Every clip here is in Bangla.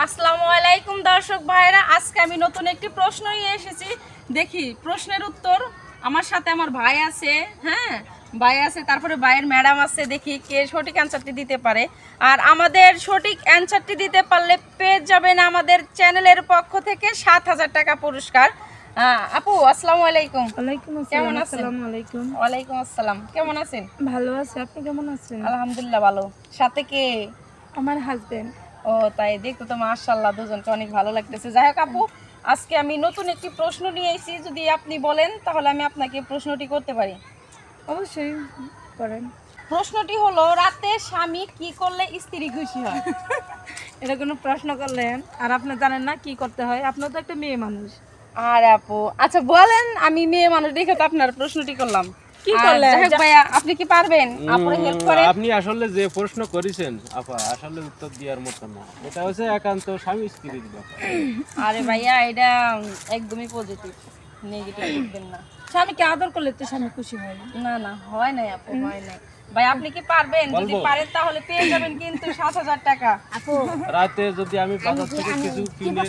আসসালামু আলাইকুম দর্শক ভাইরা, আজকে আমি নতুন একটি প্রশ্ন নিয়ে এসেছি। দেখি প্রশ্নের উত্তর। আমার সাথে আমার ভাই আছে, হ্যাঁ ভাই আছে, তারপরে ভাইয়ের ম্যাডাম আছে। দেখি কে সঠিক অ্যান্সারটি দিতে পারে। আর আমাদের সঠিক অ্যান্সারটি দিতে পারলে পেয়ে যাবেন আমাদের চ্যানেলের পক্ষ থেকে 7,000 টাকা পুরস্কার। আপু আসসালামু আলাইকুম। ওয়ালাইকুম কেমন আসসালাম। আছেন? আসসালামু আলাইকুম। ওয়ালাইকুম আসসালাম, কেমন আছেন? ভালো আছি, আপনি কেমন আছেন? আলহামদুলিল্লাহ ভালো। সাথে কে? আমার হাজবেন্ড। ও তাই, দেখতে তো মাশাআল্লাহ দুজনকে অনেক ভালো লাগতেছে। যাই হোক আপু, আজকে আমি নতুন একটি প্রশ্ন নিয়ে এসেছি। যদি আপনি বলেন তাহলে আমি আপনাকে প্রশ্নটি করতে পারি। অবশ্যই করেন। প্রশ্নটি হলো, রাতে স্বামী কি করলে স্ত্রী খুশি হয়? এটা কোনো প্রশ্ন করলেন আর আপনি জানেন না কি করতে হয়? আপনার তো একটা মেয়ে মানুষ। আর আপু আচ্ছা বলেন, আমি মেয়ে মানুষ দেখে তো আপনার প্রশ্নটি করলাম। কি আর করলেন? যাই হোক ভাইয়া, আপনি কি পারবেন? আপুরে হেল্প করেন। আপনি আসলে যে প্রশ্ন করেছেন আপা, আসলে উত্তর দেওয়ার মতো না। এটা হচ্ছে একান্ত স্বামী স্ত্রীর ব্যাপার। আরে ভাইয়া, এটা একদমই পজিটিভ, নেগেটিভ দেখবেন না। স্বামীকে আদর করলে তো স্বামী খুশি হয়। না না, হয় নাই আপু, হয় নাই। ভাই আপনি কি পারবেন? যদি বলবো? পারেন তাহলে পেয়ে যাবেন কিন্তু 7,000 টাকা। রাতে যদি আমি বাজার থেকে কিছু কিনে,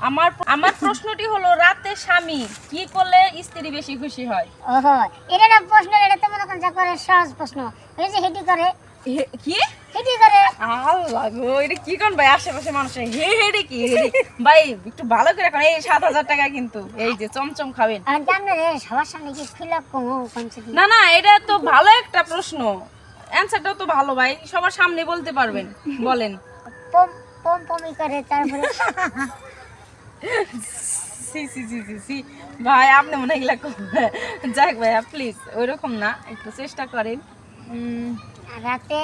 আমার আমার প্রশ্নটি হলো, রাতে স্বামী কি করলে স্ত্রী বেশি খুশি হয়? ওহো, এটা না প্রশ্ন, এটা তো মনে করেন যে করে সহজ প্রশ্ন। ওই যে হেডি করে, কি হেডি করে। আল্লাহ গো, এটা কি কোন ভাই? আশেপাশে মানুষের হেডে কি হেডে? ভাই একটু ভালো করে এখন। এই 7,000 টাকা কিন্তু, এই যে চমচম খাবেন। আর জানো রে, সবার সামনে কি ফিলাপ কমো কোনছে কি? না না, এটা তো ভালো একটা প্রশ্ন। অ্যানসারটাও তো ভালো ভাই, সবার সামনে বলতে পারবেন। বলেন। পম পম পমি করে, তারপরে সি সি সি সি সি ভাই, আপনি মনে হয় এগুলা যাক ভাইয়া প্লিজ ওইরকম না, একটু চেষ্টা করেন। রাতে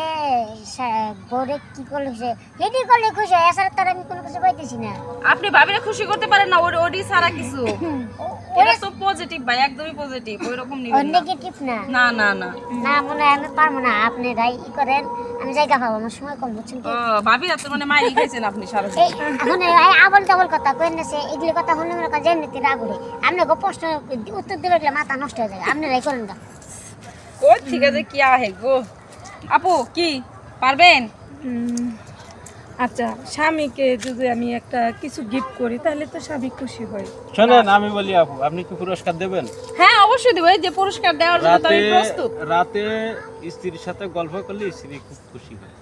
বোরে কি করলে খুশি? হেডি করলে খুশি হয়, এছাড়া তার আমি কোনো কিছু পাইতেছি না। আপনি ভাবিরে খুশি করতে পারেন না, ওর ওডি সারা কিছু। এটা তো পজিটিভ ভাই, একদমই পজিটিভ, ওইরকম ও নিবেন না। নেগেটিভ না। না না না, না মনে হয় আমি পারবো না, আপনি রাই ই করেন, আমি জায়গা পাবো, আমার সময় কম, বুঝছেন কি? ও ভাবি তো মানে মাইরি খাইছেন আপনি সারা এই এখন এই আবল তাবল কথা কইন না, সে এগুলো কথা শুনলে মনে করেন যেমনিতে রাগ উঠে। আপনি গো প্রশ্ন উত্তর দিলে গেলে মাথা নষ্ট হয়ে যায়। আপনি রাই করেন না। ও ঠিক আছে, কি আহে গো। আপু কি পারবেন? আচ্ছা, স্বামীকে যদি আমি একটা কিছু গিফট করি তাহলে তো স্বামী খুশি হয়। শোনেন আমি বলি আপু, আপনি কি পুরস্কার দেবেন? হ্যাঁ অবশ্যই দেব, এই যে পুরস্কার দেওয়ার জন্য তো রাতে আমি প্রস্তুত। রাতে স্ত্রীর সাথে গল্প করলে স্ত্রী খুব খুশি হয়।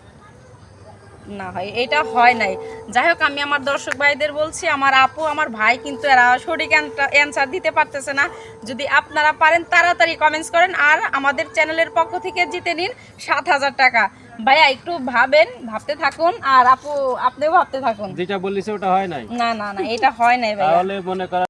না হয় এটা হয় নাই। যাই হোক, আমি আমার দর্শক ভাইদের বলছি, আমার আপু আমার ভাই কিন্তু এরা সঠিক অ্যান্সার দিতে পারতেছে না। যদি আপনারা পারেন তাড়াতাড়ি কমেন্টস করেন, আর আমাদের চ্যানেলের পক্ষ থেকে জিতে নিন 7,000 টাকা। ভাইয়া একটু ভাবেন, ভাবতে থাকুন, আর আপু আপনিও ভাবতে থাকুন। যেটা বলিছে ওটা হয় নাই, না না না, এটা হয় নাই ভাইয়া। তাহলে মনে করেন